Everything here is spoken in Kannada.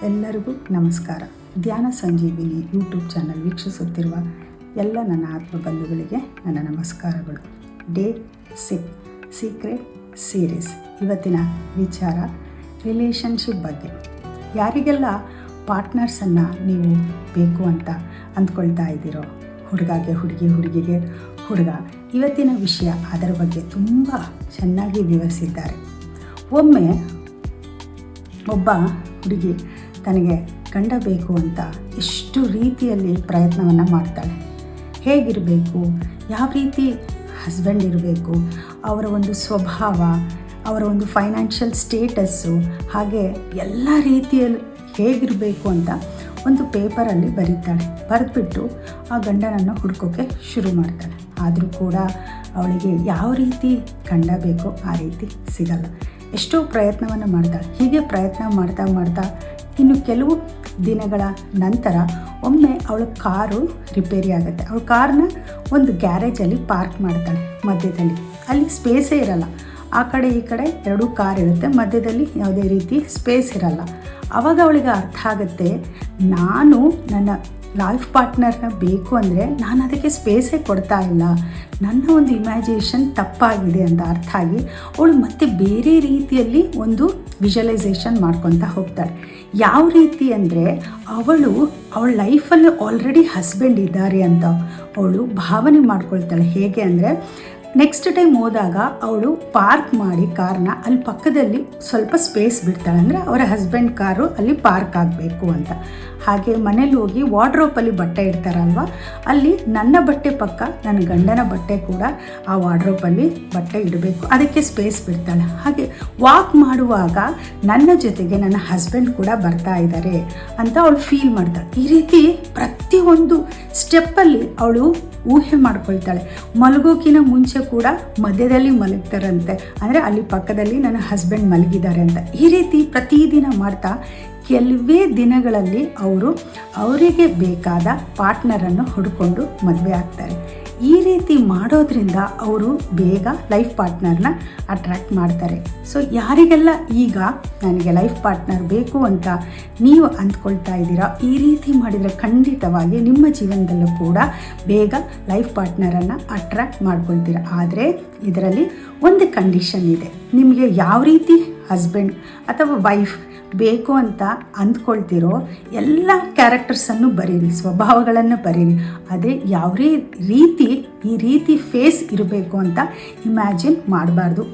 ಎಲ್ಲರಿಗೂ ನಮಸ್ಕಾರ. ಧ್ಯಾನ ಸಂಜೀವಿನಿ ಯೂಟ್ಯೂಬ್ ಚಾನಲ್ ವೀಕ್ಷಿಸುತ್ತಿರುವ ಎಲ್ಲ ನನ್ನ ಆತ್ಮ ಬಂಧುಗಳಿಗೆ ನನ್ನ ನಮಸ್ಕಾರಗಳು. Day 6 secret series. ಇವತ್ತಿನ ವಿಚಾರ ರಿಲೇಷನ್ಶಿಪ್ ಬಗ್ಗೆ. ಯಾರಿಗೆಲ್ಲ ಪಾರ್ಟ್ನರ್ಸನ್ನು ನೀವು ಬೇಕು ಅಂತ ಅಂದ್ಕೊಳ್ತಾ ಇದ್ದೀರೋ, ಹುಡುಗಗೆ ಹುಡುಗಿ, ಹುಡುಗಿಗೆ ಹುಡುಗ, ಇವತ್ತಿನ ವಿಷಯ ಅದರ ಬಗ್ಗೆ ತುಂಬ ಚೆನ್ನಾಗಿ ವಿವರಿಸಿದ್ದಾರೆ. ಒಮ್ಮೆ ಒಬ್ಬ ಹುಡುಗಿ ತನಗೆ ಗಂಡ ಬೇಕು ಅಂತ ಎಷ್ಟು ರೀತಿಯಲ್ಲಿ ಪ್ರಯತ್ನವನ್ನು ಮಾಡ್ತಾಳೆ. ಹೇಗಿರಬೇಕು, ಯಾವ ರೀತಿ ಹಸ್ಬೆಂಡ್ ಇರಬೇಕು, ಅವರ ಒಂದು ಸ್ವಭಾವ, ಅವರ ಒಂದು ಫೈನಾನ್ಷಿಯಲ್ ಸ್ಟೇಟಸ್ಸು, ಹಾಗೆ ಎಲ್ಲ ರೀತಿಯಲ್ಲಿ ಹೇಗಿರಬೇಕು ಅಂತ ಒಂದು ಪೇಪರಲ್ಲಿ ಬರೀತಾಳೆ. ಬರೆದ್ಬಿಟ್ಟು ಆ ಗಂಡನನ್ನು ಹುಡ್ಕೋಕ್ಕೆ ಶುರು ಮಾಡ್ತಾಳೆ. ಆದರೂ ಕೂಡ ಅವಳಿಗೆ ಯಾವ ರೀತಿ ಗಂಡ ಬೇಕೋ ಆ ರೀತಿ ಸಿಗಲ್ಲ. ಎಷ್ಟೋ ಪ್ರಯತ್ನವನ್ನು ಮಾಡ್ತಾಳೆ. ಹೀಗೆ ಪ್ರಯತ್ನ ಮಾಡ್ತಾ ಮಾಡ್ತಾ ಇನ್ನು ಕೆಲವು ದಿನಗಳ ನಂತರ ಒಮ್ಮೆ ಅವಳ ಕಾರು ರಿಪೇರಿ ಆಗುತ್ತೆ. ಅವಳ ಕಾರನ್ನ ಒಂದು ಗ್ಯಾರೇಜಲ್ಲಿ ಪಾರ್ಕ್ ಮಾಡ್ತಾಳೆ. ಮಧ್ಯದಲ್ಲಿ ಅಲ್ಲಿ ಸ್ಪೇಸೇ ಇರಲ್ಲ. ಆ ಕಡೆ ಈ ಕಡೆ ಎರಡೂ ಕಾರ್ ಇರುತ್ತೆ, ಮಧ್ಯದಲ್ಲಿ ಯಾವುದೇ ರೀತಿ ಸ್ಪೇಸ್ ಇರಲ್ಲ. ಆವಾಗ ಅವಳಿಗೆ ಅರ್ಥ ಆಗುತ್ತೆ, ನಾನು ನನ್ನ ಲೈಫ್ ಪಾರ್ಟ್ನರ್ನ ಬೇಕು ಅಂದರೆ ನಾನು ಅದಕ್ಕೆ ಸ್ಪೇಸೇ ಕೊಡ್ತಾ ಇಲ್ಲ, ನನ್ನ ಒಂದು ಇಮ್ಯಾಜಿನೇಷನ್ ತಪ್ಪಾಗಿದೆ ಅಂತ ಅರ್ಥ ಆಗಿ ಅವಳು ಮತ್ತೆ ಬೇರೆ ರೀತಿಯಲ್ಲಿ ಒಂದು ವಿಜುವಲೈಸೇಷನ್ ಮಾಡ್ಕೊತಾ ಹೋಗ್ತಾಳೆ. ಯಾವ ರೀತಿ ಅಂದರೆ ಅವಳ ಲೈಫಲ್ಲಿ ಆಲ್ರೆಡಿ ಹಸ್ಬೆಂಡ್ ಇದ್ದಾರೆ ಅಂತ ಅವಳು ಭಾವನೆ ಮಾಡ್ಕೊಳ್ತಾಳೆ. ಹೇಗೆ ಅಂದರೆ ನೆಕ್ಸ್ಟ್ ಟೈಮ್ ಹೋದಾಗ ಅವಳು ಪಾರ್ಕ್ ಮಾಡಿ ಕಾರ್ನ ಅಲ್ಲಿ ಪಕ್ಕದಲ್ಲಿ ಸ್ವಲ್ಪ ಸ್ಪೇಸ್ ಬಿಡ್ತಾಳೆ. ಅಂದರೆ ಅವರ ಹಸ್ಬೆಂಡ್ ಕಾರು ಅಲ್ಲಿ ಪಾರ್ಕ್ ಆಗಬೇಕು ಅಂತ. ಹಾಗೆ ಮನೇಲಿ ಹೋಗಿ ವಾರ್ಡ್ರೋಪಲ್ಲಿ ಬಟ್ಟೆ ಇಡ್ತಾರಲ್ವ, ಅಲ್ಲಿ ನನ್ನ ಬಟ್ಟೆ ಪಕ್ಕ ನನ್ನ ಗಂಡನ ಬಟ್ಟೆ ಕೂಡ ಆ ವಾರ್ಡ್ರೋಪಲ್ಲಿ ಬಟ್ಟೆ ಇಡಬೇಕು, ಅದಕ್ಕೆ ಸ್ಪೇಸ್ ಬಿಡ್ತಾಳೆ. ಹಾಗೆ ವಾಕ್ ಮಾಡುವಾಗ ನನ್ನ ಜೊತೆಗೆ ನನ್ನ ಹಸ್ಬೆಂಡ್ ಕೂಡ ಬರ್ತಾ ಇದ್ದಾರೆ ಅಂತ ಅವಳು ಫೀಲ್ ಮಾಡ್ತಾಳೆ. ಈ ರೀತಿ ಪ್ರತಿಯೊಂದು ಸ್ಟೆಪ್ಪಲ್ಲಿ ಅವಳು ಊಹೆ ಮಾಡ್ಕೊಳ್ತಾಳೆ. ಮಲಗೋಕಿನ ಮುಂಚೆ ಕೂಡ ಮಧ್ಯದಲ್ಲಿ ಮಲಗ್ತಾರಂತೆ, ಅಂದರೆ ಅಲ್ಲಿ ಪಕ್ಕದಲ್ಲಿ ನನ್ನ ಹಸ್ಬೆಂಡ್ ಮಲಗಿದ್ದಾರೆ ಅಂತ. ಈ ರೀತಿ ಪ್ರತಿದಿನ ಮಾಡ್ತಾ ಕೆಲವೇ ದಿನಗಳಲ್ಲಿ ಅವರಿಗೆ ಬೇಕಾದ ಪಾರ್ಟ್ನರನ್ನು ಹುಡ್ಕೊಂಡು ಮದುವೆ ಆಗ್ತಾರೆ. ಈ ರೀತಿ ಮಾಡೋದ್ರಿಂದ ಅವರು ಬೇಗ ಲೈಫ್ ಪಾರ್ಟ್ನರ್ನ ಅಟ್ರ್ಯಾಕ್ಟ್ ಮಾಡ್ತಾರೆ. ಸೊ ಯಾರಿಗೆಲ್ಲ ಈಗ ನನಗೆ ಲೈಫ್ ಪಾರ್ಟ್ನರ್ ಬೇಕು ಅಂತ ನೀವು ಅಂದ್ಕೊಳ್ತಾ ಇದ್ದೀರಾ, ಈ ರೀತಿ ಮಾಡಿದರೆ ಖಂಡಿತವಾಗಿ ನಿಮ್ಮ ಜೀವನದಲ್ಲೂ ಕೂಡ ಬೇಗ ಲೈಫ್ ಪಾರ್ಟ್ನರನ್ನು ಅಟ್ರ್ಯಾಕ್ಟ್ ಮಾಡ್ಕೊಳ್ತೀರ. ಆದರೆ ಇದರಲ್ಲಿ ಒಂದು ಕಂಡೀಷನ್ ಇದೆ. ನಿಮಗೆ ಯಾವ ರೀತಿ ಹಸ್ಬೆಂಡ್ ಅಥವಾ ವೈಫ್ ಬೇಕು ಅಂತ ಅಂದ್ಕೊಳ್ತಿರೋ ಎಲ್ಲ ಕ್ಯಾರೆಕ್ಟರ್ಸನ್ನು ಬರೀರಿ, ಸ್ವಭಾವಗಳನ್ನು ಬರೀರಿ. ಅದೇ ಯಾವ ರೀತಿ ಈ ರೀತಿ ಫೇಸ್ ಇರಬೇಕು ಅಂತ ಇಮ್ಯಾಜಿನ್ ಮಾಡಬಾರ್ದು.